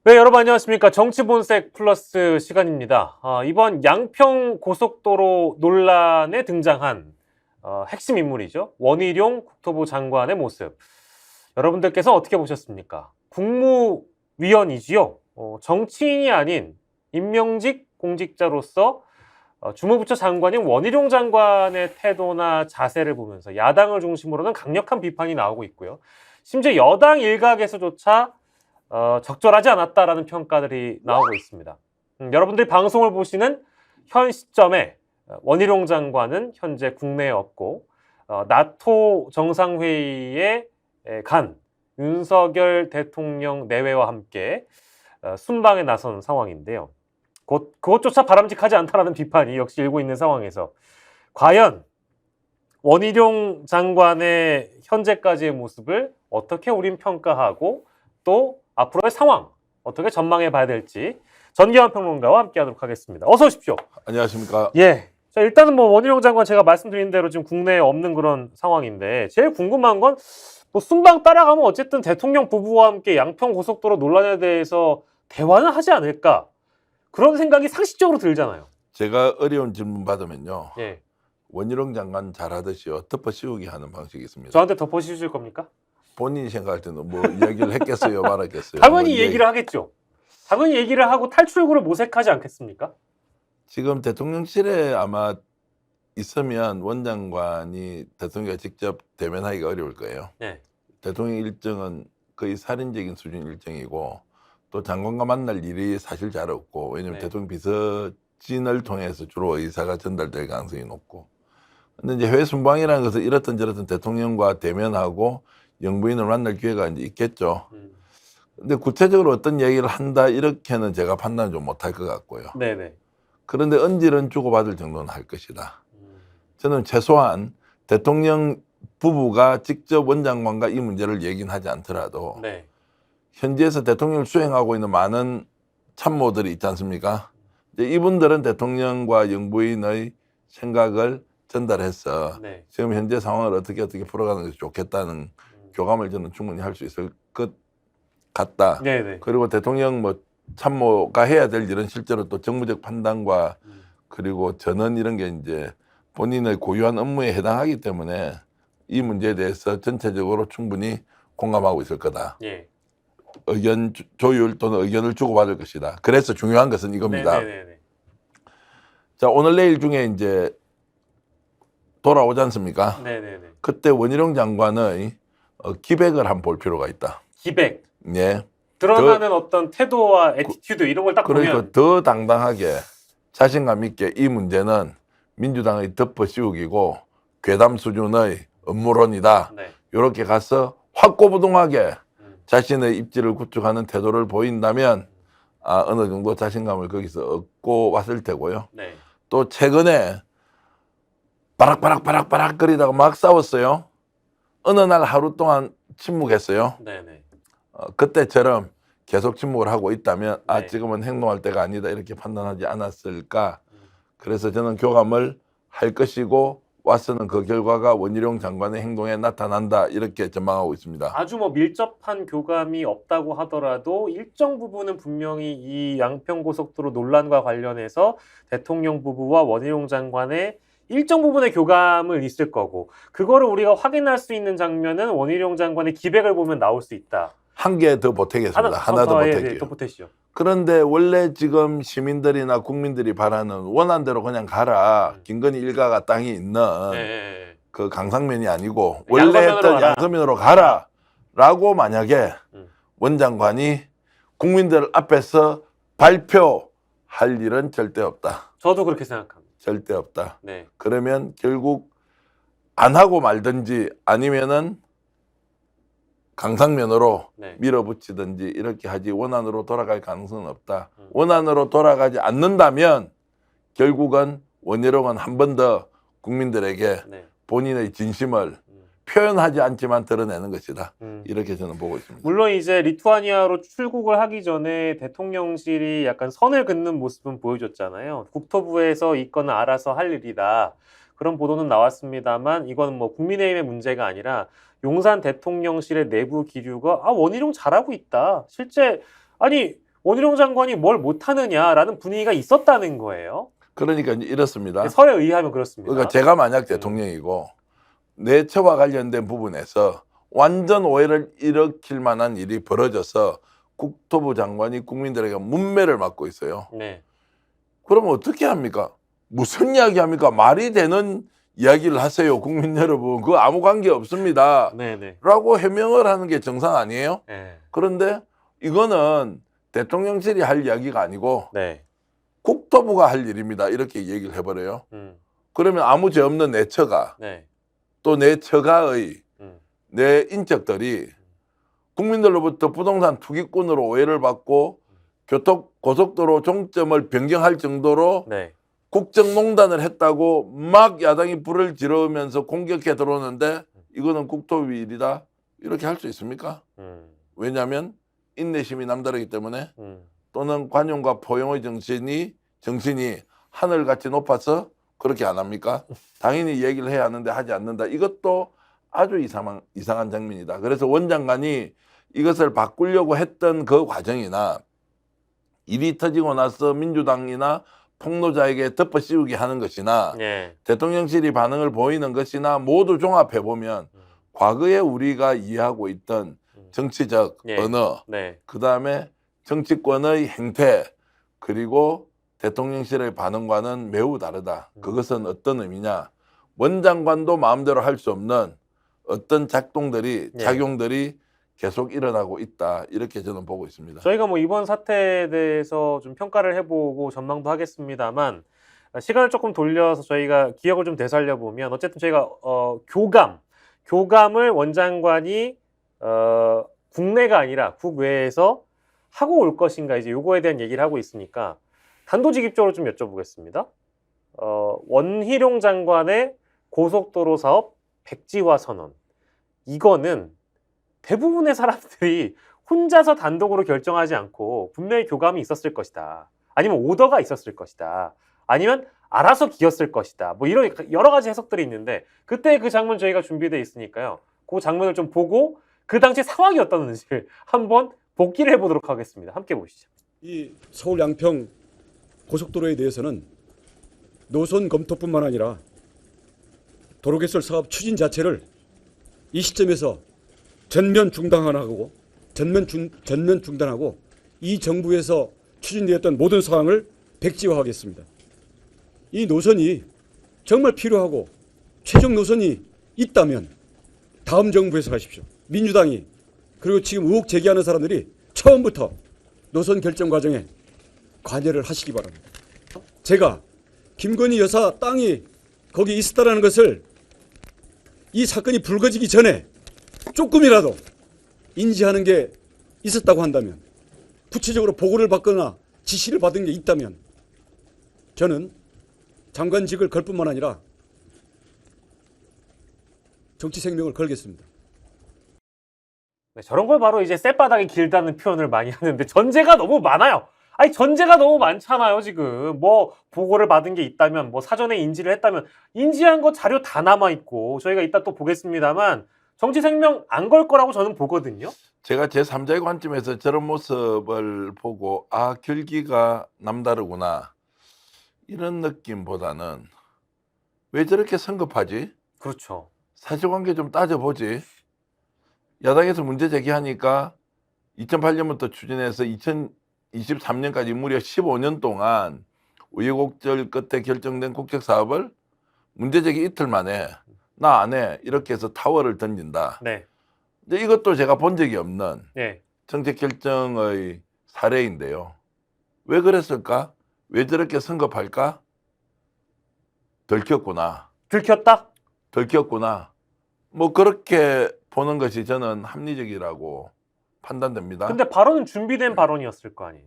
네, 여러분 안녕하십니까. 정치본색 플러스 시간입니다. 이번 양평 고속도로 논란에 등장한 핵심 인물이죠. 원희룡 국토부 장관의 모습. 여러분들께서 어떻게 보셨습니까? 국무위원이지요. 정치인이 아닌 임명직 공직자로서 주무부처 장관인 원희룡 장관의 태도나 자세를 보면서 야당을 중심으로는 강력한 비판이 나오고 있고요. 심지어 여당 일각에서조차 적절하지 않았다라는 평가들이 나오고 있습니다. 여러분들이 방송을 보시는 현 시점에 원희룡 장관은 현재 국내에 없고 나토 정상회의에 간 윤석열 대통령 내외와 함께 순방에 나선 상황인데요. 그것조차 바람직하지 않다라는 비판이 역시 일고 있는 상황에서 과연 원희룡 장관의 현재까지의 모습을 어떻게 우린 평가하고 또 앞으로의 상황 어떻게 전망해 봐야 될지 전기환 평론가와 함께하도록 하겠습니다. 어서 오십시오. 안녕하십니까. 예. 자, 일단은 뭐 원희룡 장관 제가 말씀드린 대로 지금 국내에 없는 그런 상황인데 제일 궁금한 건 뭐 순방 따라가면 어쨌든 대통령 부부와 함께 양평 고속도로 논란에 대해서 대화는 하지 않을까 그런 생각이 상식적으로 들잖아요. 제가 어려운 질문 받으면요. 예. 원희룡 장관 잘하듯이요. 덮어 씌우기 하는 방식이 있습니다. 저한테 덮어씌우실 겁니까? 본인이 생각할 때는 뭐 이야기를 했겠어요, 말았겠어요. 당연히 얘기를 하겠죠. 당연히 얘기를 하고 탈출구를 모색하지 않겠습니까? 지금 대통령실에 아마 있으면 원 장관이 대통령과 직접 대면하기가 어려울 거예요. 네. 대통령 일정은 거의 살인적인 수준 일정이고 또 장관과 만날 일이 사실 잘 없고 왜냐하면 네. 대통령 비서진을 통해서 주로 의사가 전달될 가능성이 높고 근데 이제 해외 순방이라는 것은 이렇든 저렇든 대통령과 대면하고 영부인을 만날 기회가 이제 있겠죠. 근데 구체적으로 어떤 얘기를 한다 이렇게는 제가 판단을 좀 못할 것 같고요. 네네. 그런데 언질은 주고받을 정도는 할 것이다. 저는 최소한 대통령 부부가 직접 원장관과 이 문제를 얘기는 하지 않더라도 네. 현지에서 대통령을 수행하고 있는 많은 참모들이 있지 않습니까? 이제 이분들은 대통령과 영부인의 생각을 전달해서 네. 지금 현재 상황을 어떻게 풀어가는 것이 좋겠다는 교감을 저는 충분히 할 수 있을 것 같다. 네네. 그리고 대통령 뭐 참모가 해야 될 일은 실제로 또 정무적 판단과 그리고 전원 이런 게 이제 본인의 고유한 업무에 해당하기 때문에 이 문제에 대해서 전체적으로 충분히 공감하고 있을 거다. 예. 의견 조율 또는 의견을 주고받을 것이다. 그래서 중요한 것은 이겁니다. 네네네. 자, 오늘 내일 중에 이제 돌아오지 않습니까? 네네네. 그때 원희룡 장관의 기백을 한번 볼 필요가 있다. 기백. 예. 드러나는 어떤 태도와 애티튜드 이런 걸 딱 그러니까 보면 더 당당하게 자신감 있게 이 문제는 민주당의 덮어 씌우기고 괴담 수준의 업무론이다. 네. 이렇게 가서 확고부동하게 자신의 입지를 구축하는 태도를 보인다면 어느 정도 자신감을 거기서 얻고 왔을 테고요. 네. 또 최근에 바락바락 거리다가 막 싸웠어요. 어느 날 하루 동안 침묵했어요. 네네. 그때처럼 계속 침묵을 하고 있다면 네. 지금은 행동할 때가 아니다 이렇게 판단하지 않았을까. 그래서 저는 교감을 할 것이고 와서는 그 결과가 원희룡 장관의 행동에 나타난다 이렇게 전망하고 있습니다. 아주 뭐 밀접한 교감이 없다고 하더라도 일정 부분은 분명히 이 양평고속도로 논란과 관련해서 대통령 부부와 원희룡 장관의 일정 부분의 교감을 있을 거고 그거를 우리가 확인할 수 있는 장면은 원희룡 장관의 기백을 보면 나올 수 있다. 한 개 더 보태겠습니다. 하나 더 보탤게요. 더 보태시죠. 그런데 원래 지금 시민들이나 국민들이 바라는 원한대로 그냥 가라. 김건희 일가가 땅이 있는 네. 그 강상면이 아니고 원래 양서면으로 했던 가라. 양서면으로 가라라고 만약에 원장관이 국민들 앞에서 발표할 일은 절대 없다. 저도 그렇게 생각합니다. 절대 없다. 네. 그러면 결국 안 하고 말든지 아니면은 강상면으로 네. 밀어붙이든지 이렇게 하지 원안으로 돌아갈 가능성은 없다. 원안으로 돌아가지 않는다면 결국은 원희룡은 한 번 더 국민들에게 네. 본인의 진심을 표현하지 않지만 드러내는 것이다. 이렇게 저는 보고 있습니다. 물론 이제 리투아니아로 출국을 하기 전에 대통령실이 약간 선을 긋는 모습은 보여줬잖아요. 국토부에서 이 건은 알아서 할 일이다. 그런 보도는 나왔습니다만 이건 뭐 국민의힘의 문제가 아니라 용산 대통령실의 내부 기류가 원희룡 잘하고 있다. 실제 아니 원희룡 장관이 뭘 못하느냐라는 분위기가 있었다는 거예요. 그러니까 이제 이렇습니다. 서에 의하면 그렇습니다. 그러니까 제가 만약 대통령이고 내처와 관련된 부분에서 완전 오해를 일으킬 만한 일이 벌어져서 국토부 장관이 국민들에게 문매를 맞고 있어요. 네. 그러면 어떻게 합니까? 무슨 이야기 합니까? 말이 되는 이야기를 하세요. 국민 여러분. 그거 아무 관계 없습니다. 네네. 라고 해명을 하는 게 정상 아니에요? 네. 그런데 이거는 대통령실이 할 이야기가 아니고 네. 국토부가 할 일입니다. 이렇게 얘기를 해버려요. 음. 그러면 아무 죄 없는 내 처가 네. 또 내 처가의 음. 내 인적들이 국민들로부터 부동산 투기꾼으로 오해를 받고 고속도로 종점을 변경할 정도로 네. 국정농단을 했다고 막 야당이 불을 지르면서 공격해 들어오는데 이거는 국토부 일이다 이렇게 할 수 있습니까? 왜냐하면 인내심이 남다르기 때문에 또는 관용과 포용의 정신이 하늘같이 높아서 그렇게 안 합니까? 당연히 얘기를 해야 하는데 하지 않는다. 이것도 아주 이상한 장면이다. 그래서 원장관이 이것을 바꾸려고 했던 그 과정이나 일이 터지고 나서 민주당이나 폭로자에게 덮어씌우게 하는 것이나 네. 대통령실이 반응을 보이는 것이나 모두 종합해 보면 과거에 우리가 이해하고 있던 정치적 네. 언어, 네. 그다음에 정치권의 행태, 그리고 대통령실의 반응과는 매우 다르다. 그것은 어떤 의미냐? 원장관도 마음대로 할 수 없는 어떤 작용들이 계속 일어나고 있다. 이렇게 저는 보고 있습니다. 저희가 뭐 이번 사태에 대해서 좀 평가를 해보고 전망도 하겠습니다만 시간을 조금 돌려서 저희가 기억을 좀 되살려 보면 어쨌든 저희가 교감을 원장관이 국내가 아니라 국외에서 하고 올 것인가 이제 요거에 대한 얘기를 하고 있으니까 단도직입적으로 좀 여쭤보겠습니다. 원희룡 장관의 고속도로 사업 백지화 선언 이거는 대부분의 사람들이 혼자서 단독으로 결정하지 않고 분명히 교감이 있었을 것이다. 아니면 오더가 있었을 것이다. 아니면 알아서 기었을 것이다. 뭐 이런 여러 가지 해석들이 있는데 그때 그 장면 저희가 준비되어 있으니까요. 그 장면을 좀 보고 그 당시 상황이 어떤지를 한번 복기를 해보도록 하겠습니다. 함께 보시죠. 이 서울 양평 고속도로에 대해서는 노선 검토뿐만 아니라 도로 개설 사업 추진 자체를 이 시점에서 전면 중단하고 이 정부에서 추진되었던 모든 사항을 백지화하겠습니다. 이 노선이 정말 필요하고 최종 노선이 있다면 다음 정부에서 하십시오. 민주당이 그리고 지금 의혹 제기하는 사람들이 처음부터 노선 결정 과정에 관여를 하시기 바랍니다. 제가 김건희 여사 땅이 거기 있었다는 것을 이 사건이 불거지기 전에 조금이라도 인지하는 게 있었다고 한다면, 구체적으로 보고를 받거나 지시를 받은 게 있다면 저는 장관직을 걸 뿐만 아니라 정치 생명을 걸겠습니다. 네, 저런 걸 바로 이제 쌔바닥이 길다는 표현을 많이 하는데 전제가 너무 많아요. 아니 전제가 너무 많잖아요. 지금 뭐 보고를 받은 게 있다면 뭐 사전에 인지를 했다면 인지한 거 자료 다 남아있고 저희가 이따 또 보겠습니다만 정치 생명 안 걸 거라고 저는 보거든요. 제가 제3자의 관점에서 저런 모습을 보고 아 결기가 남다르구나 이런 느낌보다는 왜 저렇게 성급하지? 그렇죠. 사실관계 좀 따져보지. 야당에서 문제 제기하니까 2008년부터 추진해서 2023년까지 무려 15년 동안 우여곡절 끝에 결정된 국책사업을 문제 제기 이틀 만에 나 안 해 이렇게 해서 타워를 던진다. 네. 근데 이것도 제가 본 적이 없는 네. 정책 결정의 사례인데요. 왜 그랬을까? 왜 저렇게 성급할까? 들켰구나. 들켰구나. 뭐 그렇게 보는 것이 저는 합리적이라고 판단됩니다. 근데 발언은 준비된 발언이었을 거 아니에요.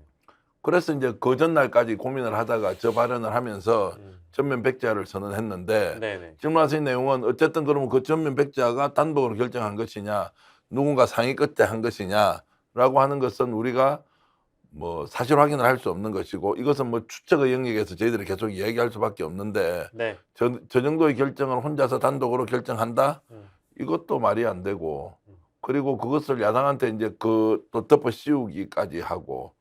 그래서 이제 그 전날까지 고민을 하다가 저 발언을 하면서 전면 백지화를 선언했는데 네네. 질문하신 내용은 어쨌든 그러면 그 전면 백지화가 단독으로 결정한 것이냐 누군가 상의 끝에 한 것이냐라고 하는 것은 우리가 뭐 사실 확인을 할 수 없는 것이고 이것은 뭐 추측의 영역에서 저희들이 계속 이야기할 수밖에 없는데 네. 저 정도의 결정을 혼자서 단독으로 결정한다? 이것도 말이 안 되고 그리고 그것을 야당한테 이제 그 또 덮어 씌우기까지 하고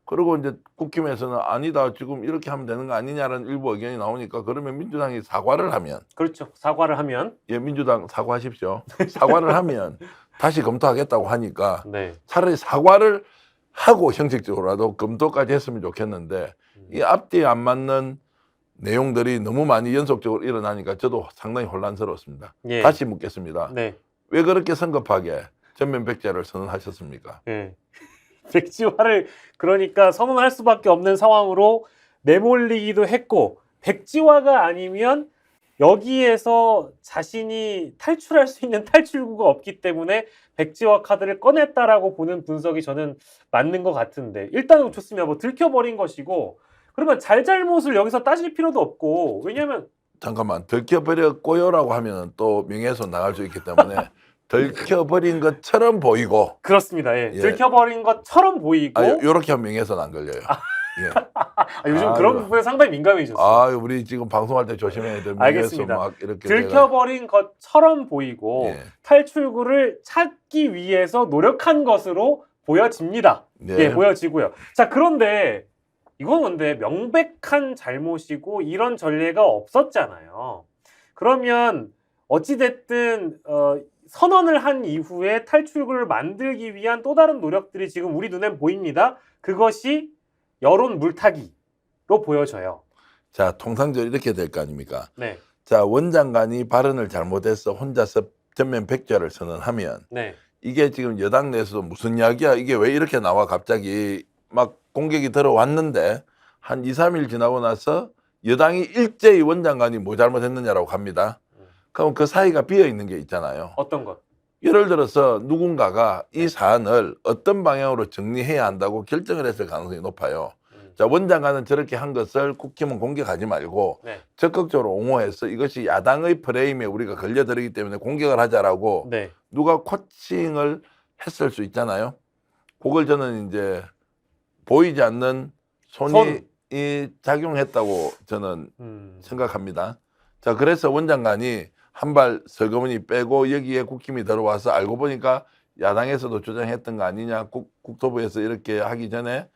그리고 이제 국힘에서는 아니다, 지금 이렇게 하면 되는 거 아니냐라는 일부 의견이 나오니까 그러면 민주당이 사과를 하면, 그렇죠. 사과를 하면 예, 민주당 사과하십시오. 사과를 하면 다시 검토하겠다고 하니까 네. 차라리 사과를 하고 형식적으로라도 검토까지 했으면 좋겠는데 이 앞뒤에 안 맞는 내용들이 너무 많이 연속적으로 일어나니까 저도 상당히 혼란스럽습니다. 예. 다시 묻겠습니다. 네. 왜 그렇게 성급하게 전면 백지화를 선언하셨습니까? 예. 백지화를 그러니까 선언할 수밖에 없는 상황으로 내몰리기도 했고, 백지화가 아니면 여기에서 자신이 탈출할 수 있는 탈출구가 없기 때문에 백지화 카드를 꺼냈다라고 보는 분석이 저는 맞는 것 같은데, 일단은 좋습니다. 뭐 들켜버린 것이고, 그러면 잘잘못을 여기서 따질 필요도 없고, 왜냐하면 잠깐만, 들켜버렸고요라고 하면 또 명예훼손 나갈 수 있기 때문에 들켜버린 것처럼 보이고, 그렇습니다. 예. 예. 들켜버린 것처럼 보이고, 요렇게 하면 명예훼손 안 걸려요. 예. 요즘 그런 아유. 부분에 상당히 민감해졌어요. 우리 지금 방송할 때 조심해야 돼. 명예훼손 알겠습니다. 막 이렇게 들켜버린 것처럼 보이고 예. 탈출구를 찾기 위해서 노력한 것으로 보여집니다. 네. 예, 보여지고요. 자, 그런데 이건 근데 명백한 잘못이고 이런 전례가 없었잖아요. 그러면 어찌됐든 선언을 한 이후에 탈출구를 만들기 위한 또 다른 노력들이 지금 우리 눈엔 보입니다. 그것이 여론 물타기로 보여져요. 자, 통상적으로 이렇게 될 거 아닙니까? 네, 자, 원장관이 발언을 잘못해서 혼자서 전면 백지화를 선언하면 네, 이게 지금 여당 내에서도 무슨 이야기야? 이게 왜 이렇게 나와? 갑자기 막 공격이 들어왔는데 한 2, 3일 지나고 나서 여당이 일제히 원장관이 뭐 잘못했느냐라고 갑니다. 그럼 그 사이가 비어 있는 게 있잖아요. 어떤 것? 예를 들어서 누군가가 이 사안을 어떤 방향으로 정리해야 한다고 결정을 했을 가능성이 높아요. 자, 원장관은 저렇게 한 것을 국힘은 공격하지 말고 네, 적극적으로 옹호해서 이것이 야당의 프레임에 우리가 걸려들기 때문에 공격을 하자라고 네, 누가 코칭을 했을 수 있잖아요. 그걸 저는 이제 보이지 않는 손이 작용했다고 저는 생각합니다. 자, 그래서 원장관이 한 발 설거머니 빼고 여기에 국힘이 들어와서 알고 보니까 야당에서도 주장했던 거 아니냐, 국토부에서 이렇게 하기 전에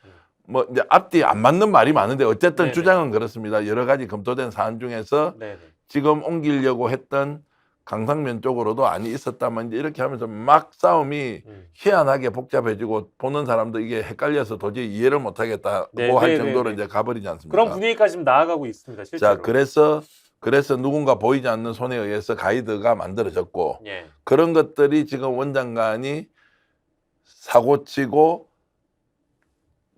뭐 이제 앞뒤 안 맞는 말이 많은데 어쨌든 네네. 주장은 그렇습니다. 여러 가지 검토된 사안 중에서 네, 네. 지금 옮기려고 했던 강상면 쪽으로도 아니 있었다만 이제 이렇게 하면서 막 싸움이 희한하게 복잡해지고 보는 사람도 이게 헷갈려서 도저히 이해를 못하겠다고 네, 할 네, 정도로 네, 네. 이제 가버리지 않습니까? 그런 분위기까지 지금 나아가고 있습니다. 실제로. 자, 그래서 누군가 보이지 않는 손에 의해서 가이드가 만들어졌고 예, 그런 것들이 지금 원장관이 사고치고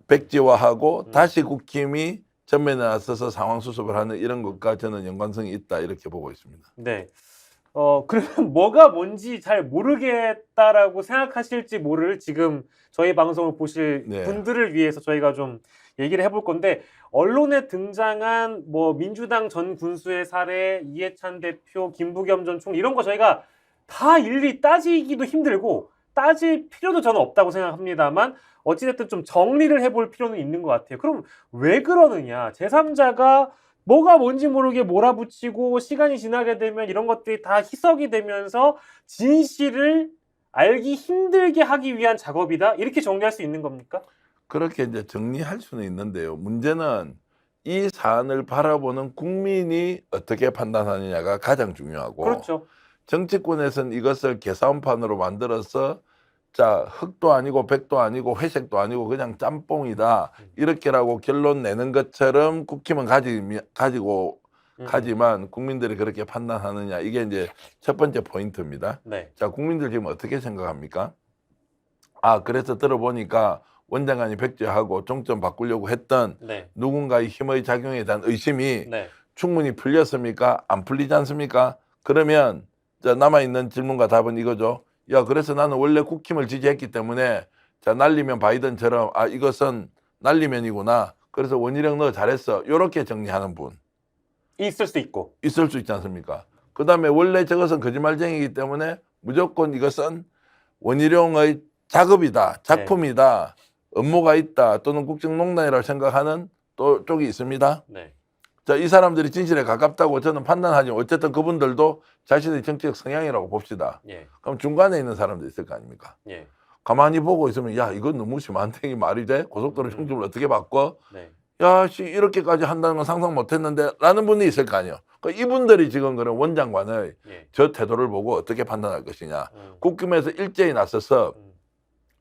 백지화하고 다시 국힘이 전면에 나서서 상황 수습을 하는 이런 것과 저는 연관성이 있다 이렇게 보고 있습니다. 네. 그러면 뭐가 뭔지 잘 모르겠다라고 생각하실지 모를 지금 저희 방송을 보실 네. 분들을 위해서 저희가 좀 얘기를 해볼 건데, 언론에 등장한 뭐 민주당 전 군수의 사례, 이해찬 대표, 김부겸 전 총리 이런 거 저희가 다 일일이 따지기도 힘들고 따질 필요도 저는 없다고 생각합니다만, 어찌됐든 좀 정리를 해볼 필요는 있는 것 같아요. 그럼 왜 그러느냐? 제3자가 뭐가 뭔지 모르게 몰아붙이고 시간이 지나게 되면 이런 것들이 다 희석이 되면서 진실을 알기 힘들게 하기 위한 작업이다? 이렇게 정리할 수 있는 겁니까? 그렇게 이제 정리할 수는 있는데요. 문제는 이 사안을 바라보는 국민이 어떻게 판단하느냐가 가장 중요하고 그렇죠. 정치권에서는 이것을 계산판으로 만들어서 자, 흑도 아니고 백도 아니고 회색도 아니고 그냥 짬뽕이다 이렇게라고 결론 내는 것처럼 국힘은 가지고 가지만 국민들이 그렇게 판단하느냐, 이게 이제 첫 번째 포인트입니다. 네. 자, 국민들 지금 어떻게 생각합니까? 그래서 들어보니까 원장관이 백지화하고 종점 바꾸려고 했던 네. 누군가의 힘의 작용에 대한 의심이 네. 충분히 풀렸습니까? 안 풀리지 않습니까? 그러면 자, 남아있는 질문과 답은 이거죠. 야, 그래서 나는 원래 국힘을 지지했기 때문에 자, 날리면 바이든처럼 이것은 날리면이구나. 그래서 원희룡 너 잘했어. 이렇게 정리하는 분 있을 수 있고. 있을 수 있지 않습니까? 그 다음에 원래 저것은 거짓말쟁이기 때문에 무조건 이것은 원희룡의 작업이다, 작품이다, 업무가 있다, 또는 국정농단이라고 생각하는 또 쪽이 있습니다. 네. 자, 이 사람들이 진실에 가깝다고 저는 판단하지만 어쨌든 그분들도 자신의 정치적 성향이라고 봅시다. 예. 그럼 중간에 있는 사람도 있을 거 아닙니까? 예. 가만히 보고 있으면 야 이건 너무 심한데 이게 말이 돼? 고속도로 총집을 어떻게 바꿔? 네. 야, 씨, 이렇게까지 한다는 건 상상 못 했는데 라는 분이 있을 거 아니에요. 그러니까 이분들이 지금 그런 원장관의 예. 저 태도를 보고 어떻게 판단할 것이냐. 국힘에서 일제히 나서서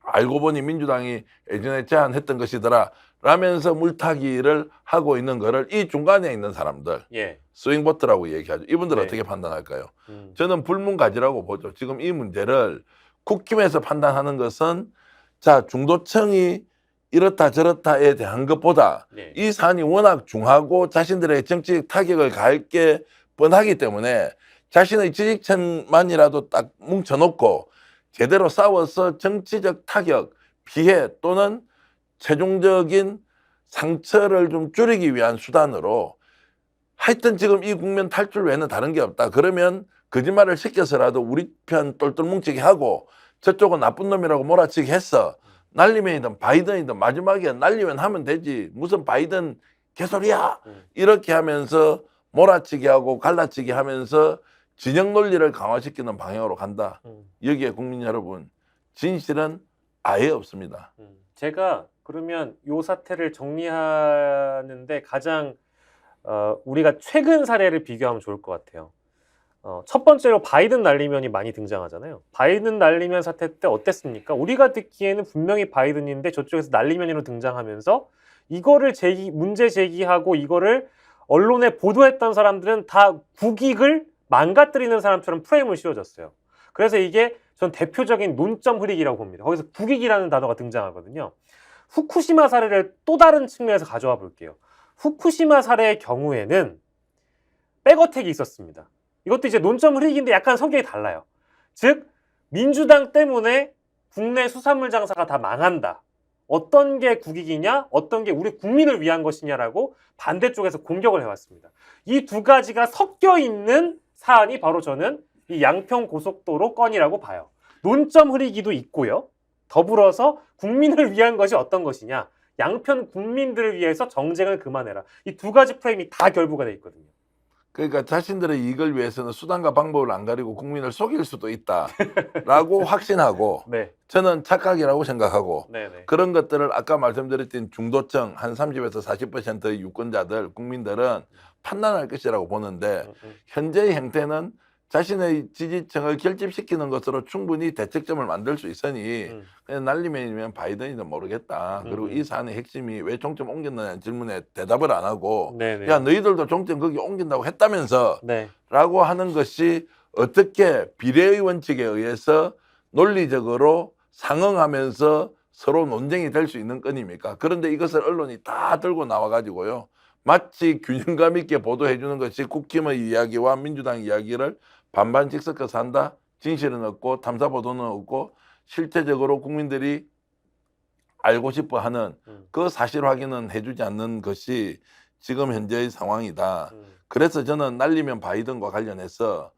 알고 보니 민주당이 예전에 제안했던 것이더라 라면서 물타기를 하고 있는 거를 이 중간에 있는 사람들 예. 스윙보트라고 얘기하죠. 이분들 네. 어떻게 판단할까요? 저는 불문가지라고 보죠. 지금 이 문제를 국힘에서 판단하는 것은 자 중도층이 이렇다 저렇다에 대한 것보다 네. 이 사안이 워낙 중하고 자신들의 정치적 타격을 가할 게 뻔하기 때문에 자신의 지지층만이라도 딱 뭉쳐놓고 제대로 싸워서 정치적 타격, 피해 또는 최종적인 상처를 좀 줄이기 위한 수단으로 하여튼 지금 이 국면 탈출 외에는 다른 게 없다. 그러면 거짓말을 시켜서라도 우리 편 똘똘 뭉치게 하고 저쪽은 나쁜 놈이라고 몰아치게 했어. 날리면이든 바이든이든 마지막에 날리면 하면 되지. 무슨 바이든 개소리야. 이렇게 하면서 몰아치게 하고 갈라치게 하면서 진영 논리를 강화시키는 방향으로 간다. 여기에 국민 여러분 진실은 아예 없습니다. 제가 그러면 요 사태를 정리하는데 가장 우리가 최근 사례를 비교하면 좋을 것 같아요. 첫 번째로 바이든 날리면이 많이 등장하잖아요. 바이든 날리면 사태 때 어땠습니까? 우리가 듣기에는 분명히 바이든인데 저쪽에서 날리면으로 등장하면서 이거를 문제 제기하고 이거를 언론에 보도했던 사람들은 다 국익을 망가뜨리는 사람처럼 프레임을 씌워졌어요. 그래서 이게 전 대표적인 논점 흐리기라고 봅니다. 거기서 국익이라는 단어가 등장하거든요. 후쿠시마 사례를 또 다른 측면에서 가져와 볼게요. 후쿠시마 사례의 경우에는 백어택이 있었습니다. 이것도 이제 논점 흐리기인데 약간 성격이 달라요. 즉 민주당 때문에 국내 수산물 장사가 다 망한다. 어떤 게 국익이냐, 어떤 게 우리 국민을 위한 것이냐라고 반대쪽에서 공격을 해왔습니다. 이 두 가지가 섞여 있는 사안이 바로 저는 이 양평 고속도로 건이라고 봐요. 논점 흐리기도 있고요. 더불어서 국민을 위한 것이 어떤 것이냐, 양편 국민들을 위해서 정쟁을 그만해라. 이 두 가지 프레임이 다 결부가 돼 있거든요. 그러니까 자신들의 이익을 위해서는 수단과 방법을 안 가리고 국민을 속일 수도 있다라고 확신하고 네. 저는 착각이라고 생각하고 네네. 그런 것들을 아까 말씀드렸던 중도층 한 30에서 40%의 유권자들 국민들은 판단할 것이라고 보는데 현재의 형태는 자신의 지지층을 결집시키는 것으로 충분히 대책점을 만들 수 있으니 그냥 날리면이면 바이든이든 모르겠다. 그리고 이 사안의 핵심이 왜 종점 옮겼느냐는 질문에 대답을 안 하고 네네. 야 너희들도 종점 거기 옮긴다고 했다면서 네. 라고 하는 것이 어떻게 비례의 원칙에 의해서 논리적으로 상응하면서 서로 논쟁이 될 수 있는 건입니까? 그런데 이것을 언론이 다 들고 나와가지고요. 마치 균형감 있게 보도해 주는 것이 국힘의 이야기와 민주당 이야기를 반반 직섞어서 한다. 진실은 없고 탐사보도는 없고 실제적으로 국민들이 알고 싶어하는 그 사실 확인은 해주지 않는 것이 지금 현재의 상황이다. 그래서 저는 날리면 바이든과 관련해서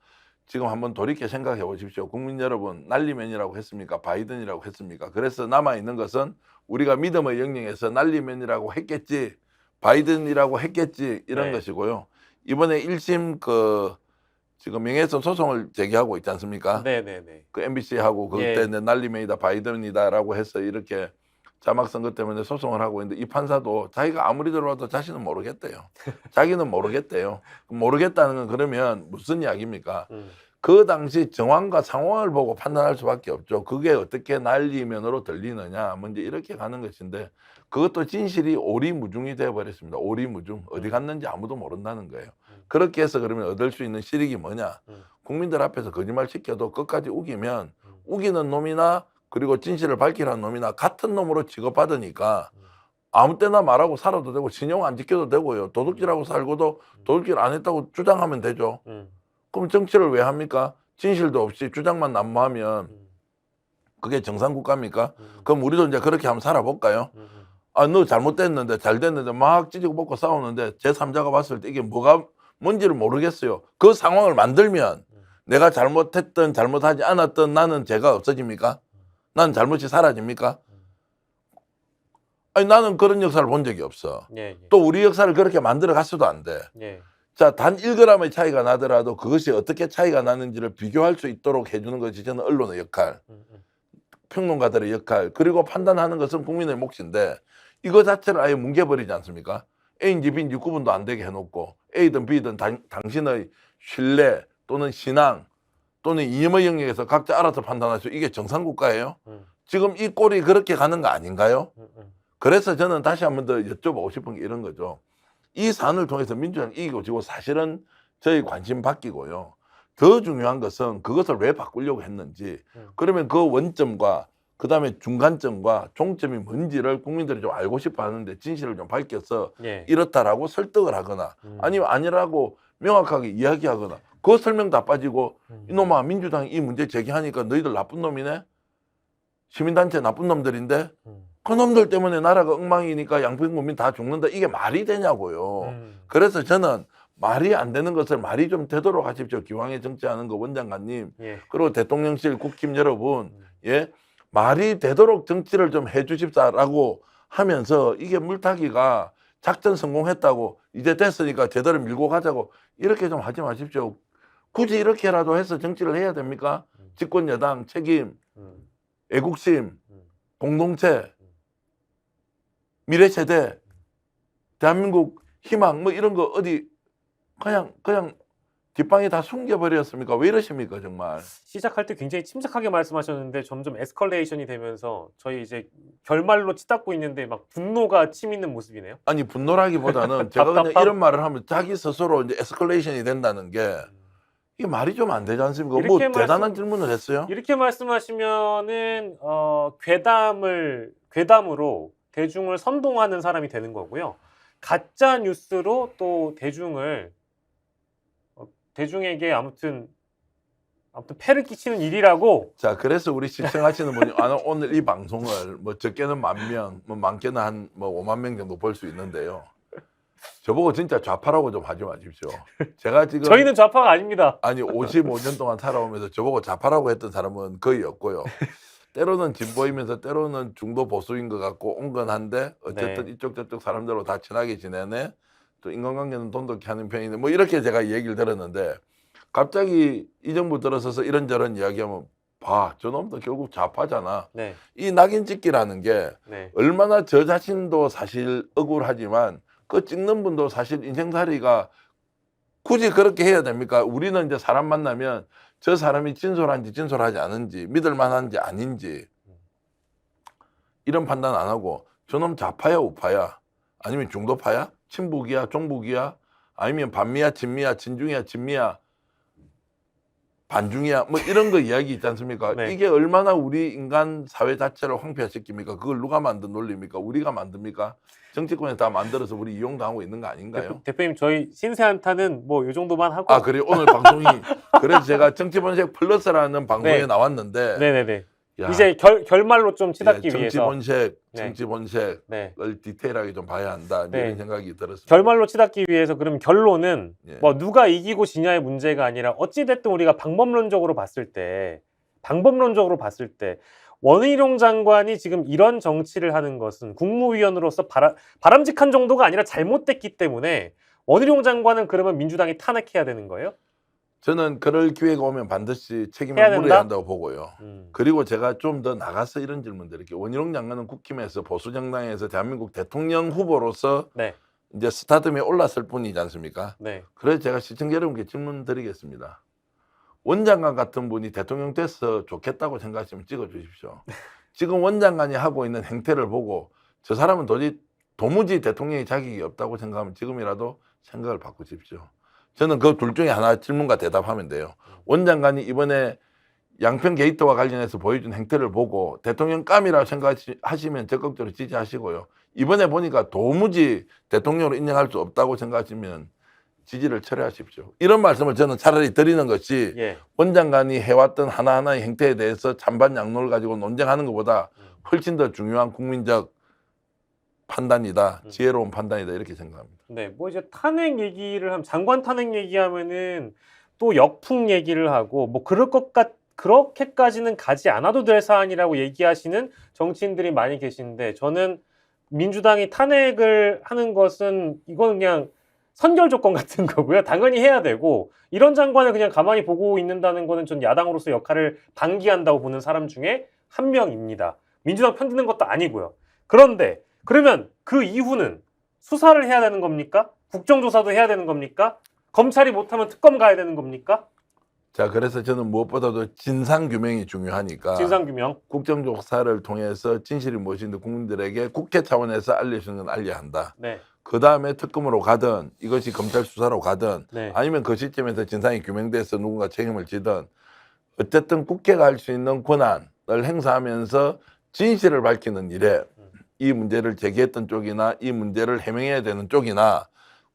지금 한번 돌이켜 생각해 보십시오. 국민 여러분 날리면이라고 했습니까? 바이든이라고 했습니까? 그래서 남아있는 것은 우리가 믿음의 영역에서 날리면이라고 했겠지. 바이든이라고 했겠지 이런 네. 것이고요. 이번에 1심 지금 명예훼손 소송을 제기하고 있지 않습니까? 네네네. 그 MBC하고 그때 예. 날리면이다 바이든이다라고 해서 이렇게 자막 선거 때문에 소송을 하고 있는데 이 판사도 자기가 아무리 들어와도 자신은 모르겠대요. 자기는 모르겠대요. 모르겠다는 건 그러면 무슨 이야기입니까? 그 당시 정황과 상황을 보고 판단할 수밖에 없죠. 그게 어떻게 날리면으로 들리느냐 먼저 이렇게 가는 것인데 그것도 진실이 오리무중이 되어버렸습니다. 오리무중. 어디 갔는지 아무도 모른다는 거예요. 그렇게 해서 그러면 얻을 수 있는 실익이 뭐냐. 국민들 앞에서 거짓말 시켜도 끝까지 우기면 우기는 놈이나 그리고 진실을 밝히라는 놈이나 같은 놈으로 취급받으니까 아무 때나 말하고 살아도 되고 신용 안 지켜도 되고요. 도둑질하고 살고도 도둑질 안 했다고 주장하면 되죠. 그럼 정치를 왜 합니까? 진실도 없이 주장만 난무하면 그게 정상국가입니까? 그럼 우리도 이제 그렇게 한번 살아볼까요? 아, 너 잘못됐는데 잘 됐는데 막 찌지고 볶고 싸우는데 제3자가 봤을 때 이게 뭐가 뭔지를 모르겠어요. 그 상황을 만들면 내가 잘못했든 잘못하지 않았든 나는 죄가 없어집니까? 나는 잘못이 사라집니까? 아니 나는 그런 역사를 본 적이 없어. 예. 또 우리 역사를 그렇게 만들어 갔어도 안 돼. 예. 자, 단 1g의 차이가 나더라도 그것이 어떻게 차이가 나는지를 비교할 수 있도록 해주는 것이 저는 언론의 역할. 평론가들의 역할 그리고 판단하는 것은 국민의 몫인데 이거 자체를 아예 뭉개버리지 않습니까? A인지 B인지 구분도 안 되게 해놓고 A든 B든 당신의 신뢰 또는 신앙 또는 이념의 영역에서 각자 알아서 판단할 수 이게 정상국가예요? 지금 이 꼴이 그렇게 가는 거 아닌가요? 그래서 저는 다시 한 번 더 여쭤보고 싶은 게 이런 거죠. 이 사안을 통해서 민주당이 이기고 지고 사실은 저희 관심 바뀌고요. 더 중요한 것은 그것을 왜 바꾸려고 했는지 그러면 그 원점과 그 다음에 중간점과 종점이 뭔지를 국민들이 좀 알고 싶어 하는데 진실을 좀 밝혀서 예. 이렇다라고 설득을 하거나 아니면 아니라고 명확하게 이야기하거나 그 설명 다 빠지고 이놈아 민주당이 이 문제 제기하니까 너희들 나쁜 놈이네? 시민단체 나쁜 놈들인데 그 놈들 때문에 나라가 엉망이니까 양평국민 다 죽는다. 이게 말이 되냐고요. 그래서 저는 말이 안 되는 것을 말이 좀 되도록 하십시오. 기왕에 정치하는 거 원장관님 예. 그리고 대통령실 국힘 여러분 예 말이 되도록 정치를 좀 해주십사라고 하면서 이게 물타기가 작전 성공했다고 이제 됐으니까 제대로 밀고 가자고 이렇게 좀 하지 마십시오. 굳이 이렇게라도 해서 정치를 해야 됩니까? 집권 여당 책임, 애국심, 공동체, 미래 세대, 대한민국 희망 뭐 이런 거 어디 그냥 뒷방에 다 숨겨버렸습니까? 왜 이러십니까 정말? 시작할 때 굉장히 침착하게 말씀하셨는데 점점 에스컬레이션이 되면서 저희 이제 결말로 치닫고 있는데 막 분노가 치미는 모습이네요. 아니 분노라기보다는 제가 그냥 답답함? 이런 말을 하면 자기 스스로 이제 에스컬레이션이 된다는 게 이게 말이 좀 안 되지 않습니까? 뭐 이렇게 대단한 질문을 했어요? 이렇게 말씀하시면은 괴담으로 대중을 선동하는 사람이 되는 거고요. 가짜 뉴스로 또 대중에게 아무튼 폐를 끼치는 일이라고. 자, 그래서 우리 시청하시는 분이 오늘 이 방송을 뭐 적게는 10,000명, 뭐 많게는 한 뭐 5만 명 정도 볼 수 있는데요. 저보고 진짜 좌파라고 좀 하지 마십시오. 제가 지금 저희는 좌파가 아닙니다. 아니 55년 동안 살아오면서 저보고 좌파라고 했던 사람은 거의 없고요. 때로는 진보이면서 때로는 중도 보수인 것 같고 온건한데 어쨌든 네. 이쪽 저쪽 사람들로 다 친하게 지내네. 또 인간관계는 돈독히 하는 편이네. 뭐 이렇게 제가 얘기를 들었는데 갑자기 이 정부 들어서서 이런저런 이야기하면 봐, 저놈도 결국 좌파잖아. 네. 이 낙인 찍기라는 게 네. 얼마나 저 자신도 사실 억울하지만 그 찍는 분도 사실 인생살이가 굳이 그렇게 해야 됩니까? 우리는 이제 사람 만나면 저 사람이 진솔한지 진솔하지 않은지 믿을 만한지 아닌지 이런 판단 안 하고 저놈 좌파야 우파야 아니면 중도파야 친북이야 종북이야 아니면 반미야 친미야 친중이야 친미야 반중이야 뭐 이런 거 이야기 있지 않습니까? 네. 이게 얼마나 우리 인간 사회 자체를 황폐화시킵니까? 그걸 누가 만든 논리입니까? 우리가 만듭니까? 정치권에 다 만들어서 우리 이용당하고 있는 거 아닌가요? 대표님 저희 신세 한타는 뭐 이 정도만 하고. 아 그래 오늘 방송이 그래서 제가 정치본색 플러스라는 방송에 네. 나왔는데 네네네. 야, 이제 결말로 좀 치닫기 위해서. 정치본색 네. 정치본색을 네. 디테일하게 좀 봐야 한다 네. 이런 생각이 들었습니다. 결말로 치닫기 위해서 그럼 결론은 예. 뭐 누가 이기고 지냐의 문제가 아니라 어찌됐든 우리가 방법론적으로 봤을 때 원희룡 장관이 지금 이런 정치를 하는 것은 국무위원으로서 바람직한 정도가 아니라 잘못됐기 때문에 원희룡 장관은 그러면 민주당이 탄핵해야 되는 거예요? 저는 그럴 기회가 오면 반드시 해야 책임을 된다? 물어야 한다고 보고요. 음. 그리고 제가 좀 더 나가서 이런 질문 드릴게요. 원희룡 장관은 국힘에서 보수정당에서 대한민국 대통령 후보로서 네. 이제 스타덤에 올랐을 뿐이지 않습니까? 네. 그래서 제가 시청자 여러분께 질문 드리겠습니다. 원장관 같은 분이 대통령 돼서 좋겠다고 생각하시면 찍어주십시오. 지금 원장관이 하고 있는 행태를 보고 저 사람은 도무지 대통령의 자격이 없다고 생각하면 지금이라도 생각을 바꾸십시오. 저는 그 둘 중에 하나 질문과 대답하면 돼요. 원장관이 이번에 양평 게이트와 관련해서 보여준 행태를 보고 대통령감이라고 생각하시면 적극적으로 지지하시고요. 이번에 보니까 도무지 대통령으로 인정할 수 없다고 생각하시면 지지를 철회하십시오. 이런 말씀을 저는 차라리 드리는 것이 예. 원장관이 해왔던 하나하나의 행태에 대해서 찬반 양론을 가지고 논쟁하는 것보다 훨씬 더 중요한 국민적 판단이다. 지혜로운 판단이다. 이렇게 생각합니다. 네, 뭐 이제 탄핵 얘기를 하면 장관 탄핵 얘기하면은 또 역풍 얘기를 하고 뭐 그렇게까지는 가지 않아도 될 사안이라고 얘기하시는 정치인들이 많이 계신데 저는 민주당이 탄핵을 하는 것은 이건 그냥 선결 조건 같은 거고요. 당연히 해야 되고 이런 장관을 그냥 가만히 보고 있는다는 거는 전 야당으로서 역할을 방기한다고 보는 사람 중에 한 명입니다. 민주당 편드는 것도 아니고요. 그런데 그러면 그 이후는 수사를 해야 되는 겁니까? 국정조사도 해야 되는 겁니까? 검찰이 못하면 특검 가야 되는 겁니까? 자, 그래서 저는 무엇보다도 진상규명이 중요하니까 진상규명. 국정조사를 통해서 진실이 무엇인지 국민들에게 국회 차원에서 알려주는 건 알려야 한다. 네. 그 다음에 특검으로 가든 이것이 검찰 수사로 가든 네. 아니면 그 시점에서 진상이 규명돼서 누군가 책임을 지든 어쨌든 국회가 할 수 있는 권한을 행사하면서 진실을 밝히는 일에 이 문제를 제기했던 쪽이나 이 문제를 해명해야 되는 쪽이나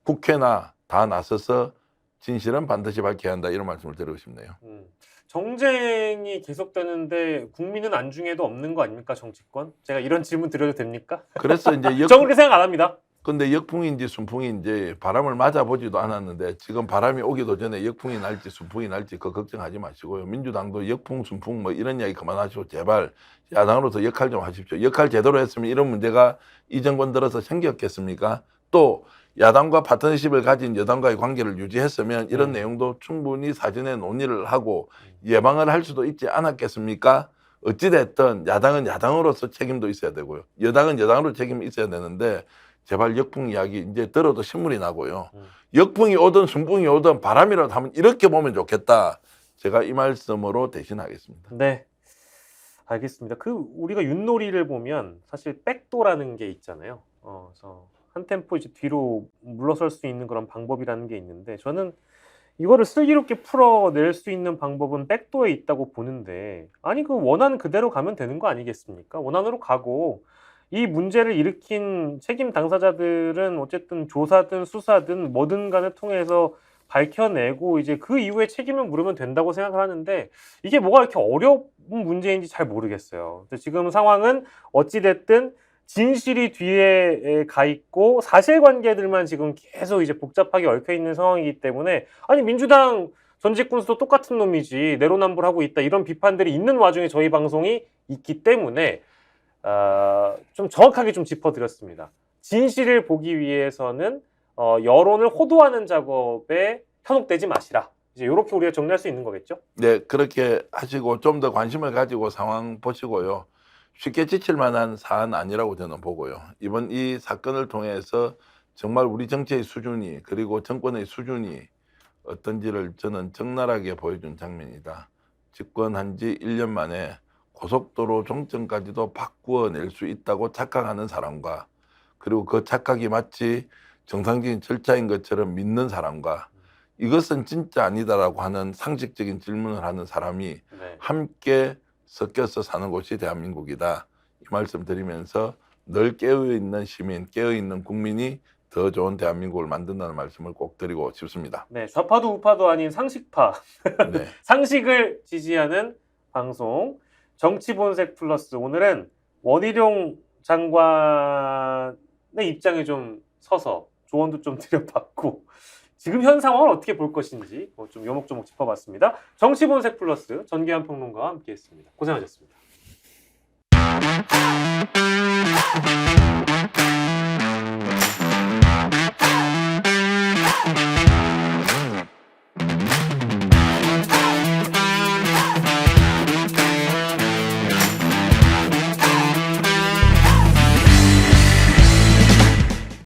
국회나 다 나서서 진실은 반드시 밝혀야 한다 이런 말씀을 드리고 싶네요. 정쟁이 계속되는데 국민은 안중에도 없는 거 아닙니까 정치권? 제가 이런 질문 드려도 됩니까? 그래서 이제 저는 그렇게 생각 안 합니다. 근데 역풍인지 순풍인지 바람을 맞아보지도 않았는데 지금 바람이 오기도 전에 역풍이 날지 순풍이 날지 그 걱정하지 마시고요. 민주당도 역풍 순풍 뭐 이런 이야기 그만하시고 제발 야당으로서 역할 좀 하십시오. 역할 제대로 했으면 이런 문제가 이 정권 들어서 생겼겠습니까? 또 야당과 파트너십을 가진 여당과의 관계를 유지했으면 이런 내용도 충분히 사전에 논의를 하고 예방을 할 수도 있지 않았겠습니까? 어찌됐든 야당은 야당으로서 책임도 있어야 되고요. 여당은 여당으로 책임이 있어야 되는데 제발 역풍 이야기 이제 들어도 신물이 나고요. 역풍이 오든 순풍이 오든 바람이라도 하면 이렇게 보면 좋겠다. 제가 이 말씀으로 대신하겠습니다. 네. 알겠습니다. 우리가 윷놀이를 보면 사실 백도라는 게 있잖아요. 그래서 한 템포 이제 뒤로 물러설 수 있는 그런 방법이라는 게 있는데 저는 이거를 슬기롭게 풀어낼 수 있는 방법은 백도에 있다고 보는데 아니 그 원안 그대로 가면 되는 거 아니겠습니까? 원안으로 가고 이 문제를 일으킨 책임 당사자들은 어쨌든 조사든 수사든 뭐든 간에 통해서 밝혀내고 이제 그 이후에 책임을 물으면 된다고 생각을 하는데 이게 뭐가 이렇게 어려운 문제인지 잘 모르겠어요. 근데 지금 상황은 어찌됐든 진실이 뒤에 가 있고 사실관계들만 지금 계속 이제 복잡하게 얽혀 있는 상황이기 때문에 아니 민주당 전직 군수도 똑같은 놈이지 내로남불하고 있다 이런 비판들이 있는 와중에 저희 방송이 있기 때문에 좀 정확하게 좀 짚어드렸습니다. 진실을 보기 위해서는 여론을 호도하는 작업에 현혹되지 마시라. 이제 이렇게 우리가 정리할 수 있는 거겠죠? 네, 그렇게 하시고 좀 더 관심을 가지고 상황 보시고요. 쉽게 지칠 만한 사안 아니라고 저는 보고요. 이번 이 사건을 통해서 정말 우리 정치의 수준이 그리고 정권의 수준이 어떤지를 저는 적나라하게 보여준 장면이다. 집권한 지 1년 만에 고속도로 종점까지도 바꾸어낼 수 있다고 착각하는 사람과 그리고 그 착각이 마치 정상적인 절차인 것처럼 믿는 사람과 이것은 진짜 아니다라고 하는 상식적인 질문을 하는 사람이 네. 함께 섞여서 사는 곳이 대한민국이다. 이 말씀 드리면서 늘 깨어있는 시민, 깨어있는 국민이 더 좋은 대한민국을 만든다는 말씀을 꼭 드리고 싶습니다. 네, 좌파도 우파도 아닌 상식파, 네. 상식을 지지하는 방송 정치본색 플러스. 오늘은 원희룡 장관의 입장에 좀 서서 조언도 좀 드려봤고 지금 현 상황을 어떻게 볼 것인지 좀 요목조목 짚어봤습니다. 정치본색 플러스 전기환 평론가와 함께했습니다. 고생하셨습니다.